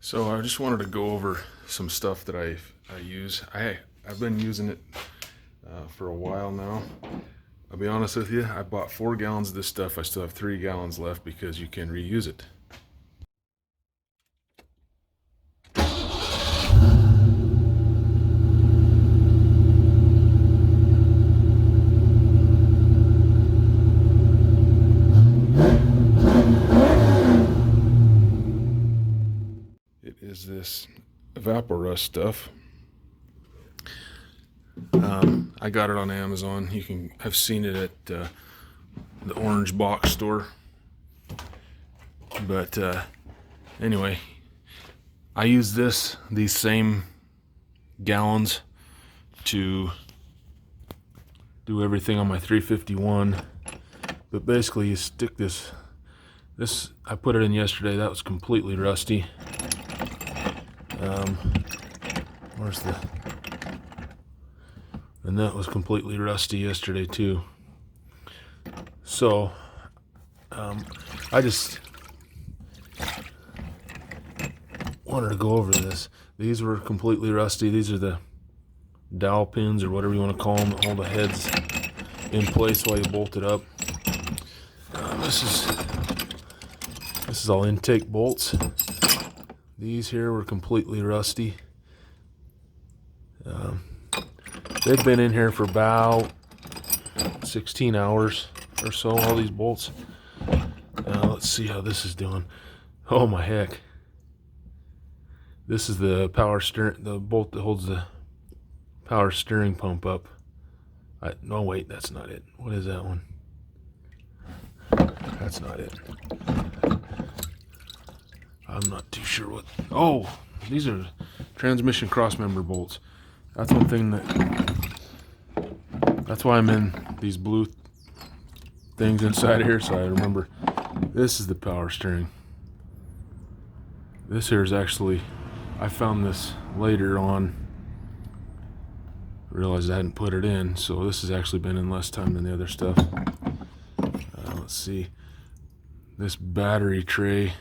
So I just wanted to go over some stuff that I use. I've been using it for a while now. I'll be honest with you, I bought 4 gallons of this stuff. I still have 3 gallons left because you can reuse it. It is this EvapoRust stuff. I got it on Amazon. I've seen it at the orange box store. But anyway, I use these same gallons to do everything on my 351. But basically, you stick this. I put it in yesterday. That was completely rusty. And that was completely rusty yesterday too. So I just wanted to go over this. These were completely rusty. These are the dowel pins or whatever you want to call them that hold the heads in place while you bolt it up. This is all intake bolts. These here were completely rusty. They've been in here for about 16 hours or so, all these bolts. Let's see how this is doing. Oh my heck. This is the the bolt that holds the power steering pump up. No wait, that's not it. What is that one? That's not it. I'm not too sure what. Oh, these are transmission crossmember bolts. That's one thing that's why I'm in these blue things inside here, so I remember. This is the power steering. This here is actually, I found this later on. Realized I hadn't put it in, so this has actually been in less time than the other stuff. Let's see. This battery tray.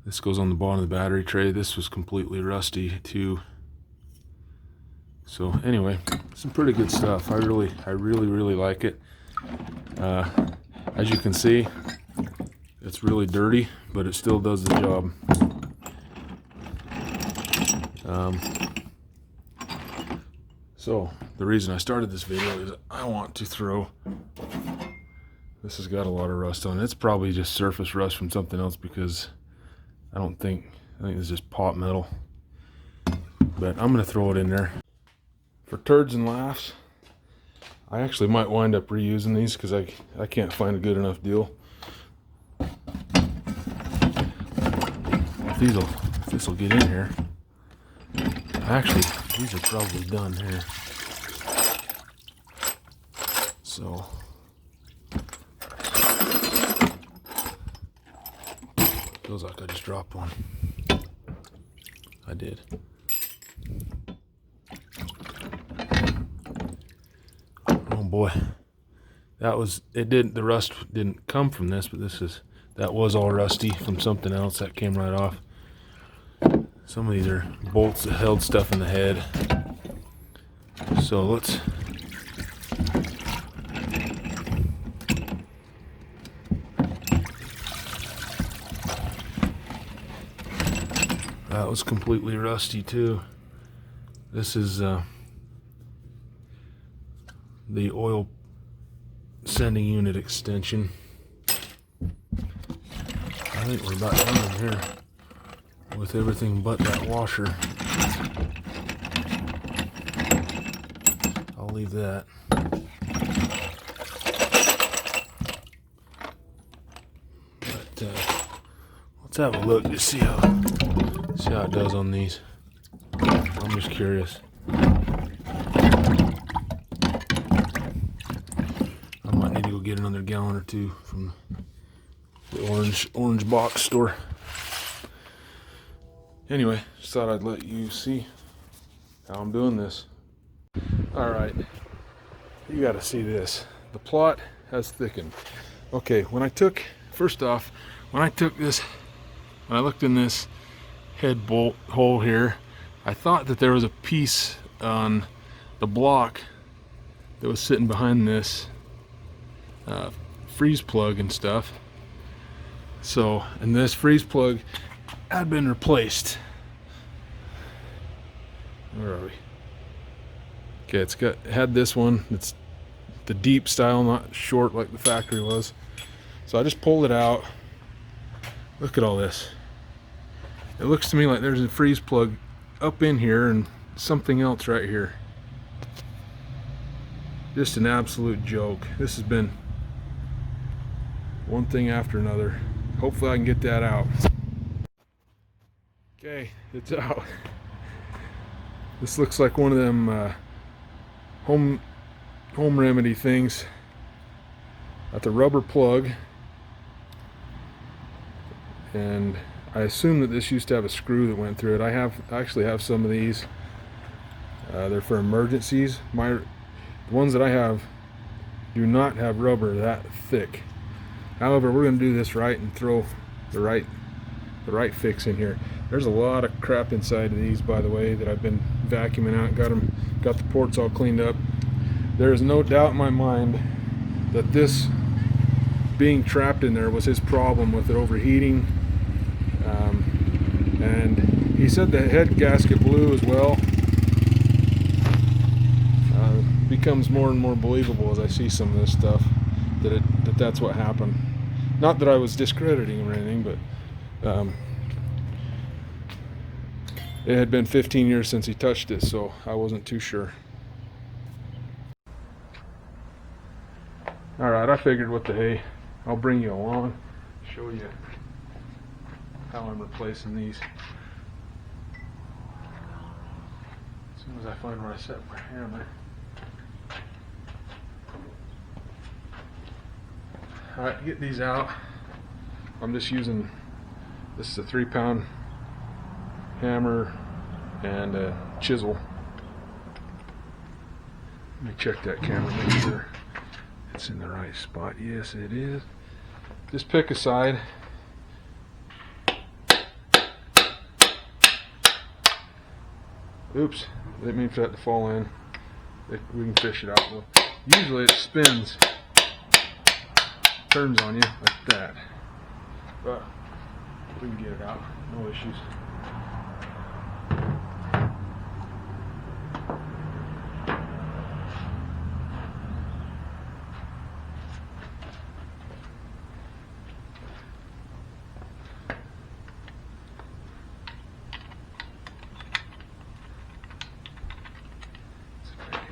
This goes on the bottom of the battery tray. This was completely rusty too. So anyway, some pretty good stuff. I really like it. As you can see, it's really dirty, but it still does the job. So the reason I started this video is I want to throw. This has got a lot of rust on it. It's probably just surface rust from something else because I think it's just pot metal. But I'm gonna throw it in there. For turds and laughs, I actually might wind up reusing these because I can't find a good enough deal. If this will get in here. Actually, these are probably done here. So feels like I just dropped one. I did. Oh boy. The rust didn't come from this, but that was all rusty from something else that came right off. Some of these are bolts that held stuff in the head. So that was completely rusty too. This is the oil sending unit extension. I think we're about done in here with everything but that washer. I'll leave that. But let's have a look to see how it does on these. I'm just curious. I might need to go get another gallon or two from the orange box store. Anyway, just thought I'd let you see how I'm doing this. Alright, you gotta see this. The plot has thickened. Okay, first off, when I took this when I looked in this head bolt hole here, I thought that there was a piece on the block that was sitting behind this freeze plug and stuff. So, and this freeze plug had been replaced. Where are we? Okay, it had this one. It's the deep style, not short like the factory was. So I just pulled it out. Look at all this. It looks to me like there's a freeze plug up in here and something else right here. Just an absolute joke. This has been one thing after another. Hopefully I can get that out. Okay, it's out. This looks like one of them home remedy things. Got the rubber plug, and I assume that this used to have a screw that went through it. I actually have some of these. They're for emergencies. The ones that I have do not have rubber that thick. However, we're going to do this right and throw the right fix in here. There's a lot of crap inside of these, by the way, that I've been vacuuming out. Got the ports all cleaned up. There is no doubt in my mind that this being trapped in there was his problem with it overheating. And he said the head gasket blew as well. Becomes more and more believable as I see some of this stuff that's what happened. Not that I was discrediting him or anything, but it had been 15 years since he touched it, so I wasn't too sure. Alright, I figured what the hey, I'll bring you along, show you how I'm replacing these. As soon as I find where I set my hammer. Alright, to get these out, I'm just using, this is a 3-pound hammer and a chisel. Let me check that camera, make sure it's in the right spot. Yes, it is. Just pick a side. Oops, didn't mean for that to fall in. We can fish it out. Well, usually it spins, turns on you like that, but we can get it out, no issues.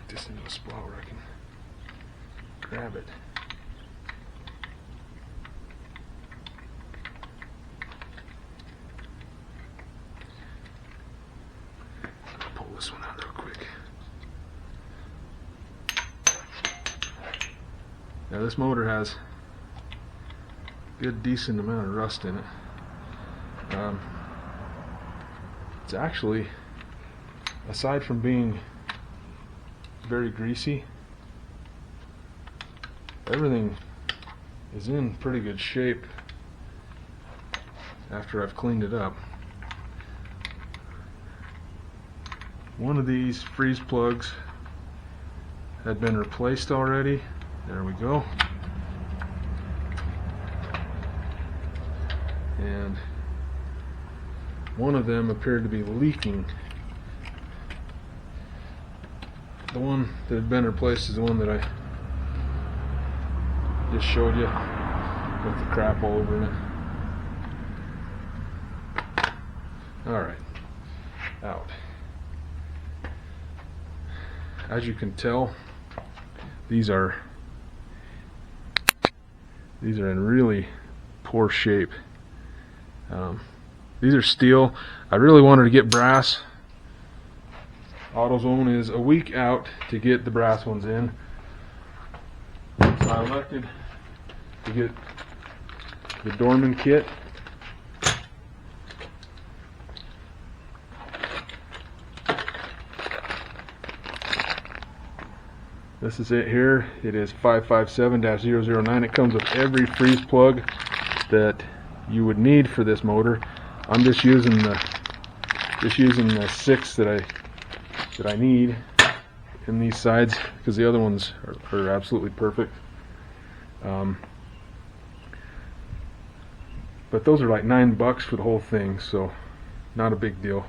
This into a spot where I can grab it. I'll pull this one out real quick. Now this motor has a good decent amount of rust in it. It's actually, aside from being very greasy, everything is in pretty good shape after I've cleaned it up. One of these freeze plugs had been replaced already. There we go. And one of them appeared to be leaking. The one that had been replaced is the one that I just showed you with the crap all over in it. Alright, out. As you can tell, these are in really poor shape. These are steel. I really wanted to get brass. AutoZone is a week out to get the brass ones in, so I elected to get the Dorman kit. This is it here. It is 557-009. It comes with every freeze plug that you would need for this motor. I'm just using the 6 that I need in these sides, because the other ones are absolutely perfect. But those are like $9 for the whole thing, so not a big deal.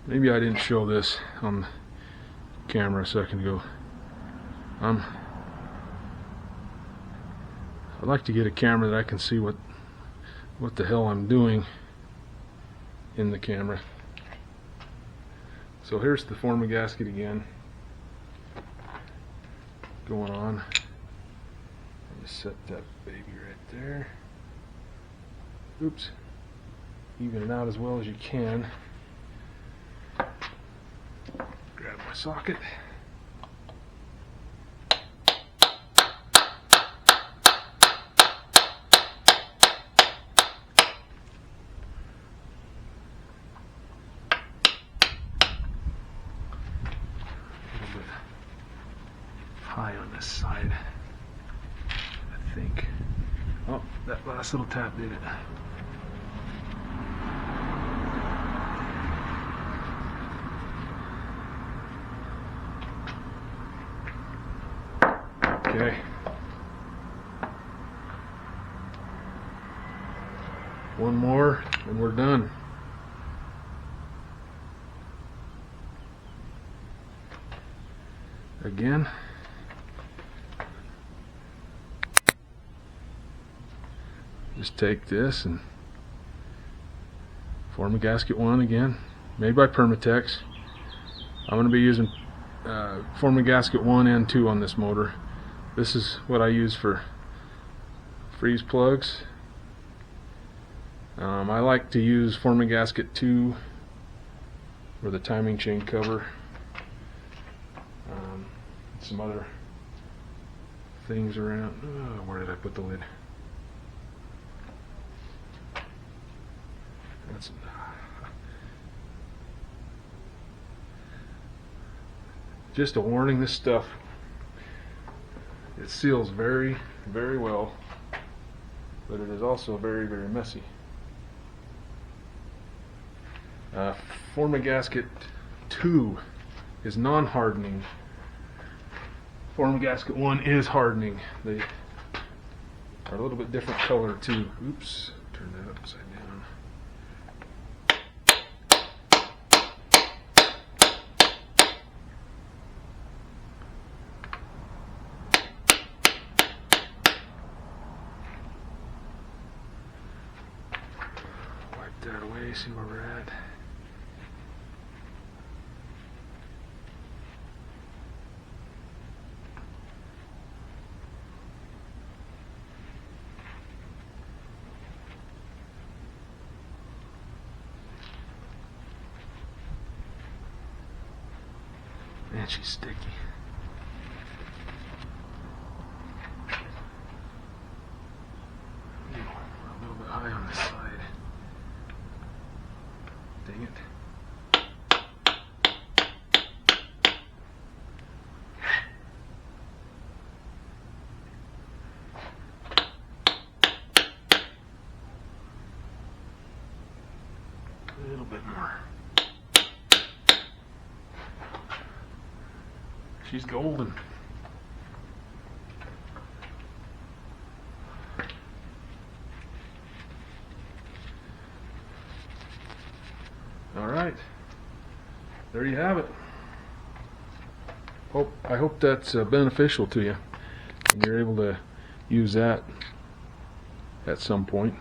Maybe I didn't show this on the camera a second ago. I'd like to get a camera that I can see what the hell I'm doing in the camera. So here's the former gasket again going on. Just set that baby right there. Oops. Even it out as well as you can. Grab my socket. High on this side, I think. Oh, that last little tap did it. Okay. One more and we're done. Again. Just take this and form a gasket 1 again, made by Permatex. I'm going to be using form a gasket 1 and 2 on this motor. This is what I use for freeze plugs. I like to use form a gasket 2 for the timing chain cover. Some other things around. Where did I put the lid? That's just a warning, this stuff, it seals very, very well, but it is also very, very messy. Form a gasket 2 is non-hardening. Form a gasket 1 is hardening. They are a little bit different color too. Oops, turn that upside down. Wipe that away, see where we're at. Man, she's sticky. A little bit high on this side. Dang it. A little bit more. She's golden. All right, there you have it. I hope that's beneficial to you and you're able to use that at some point.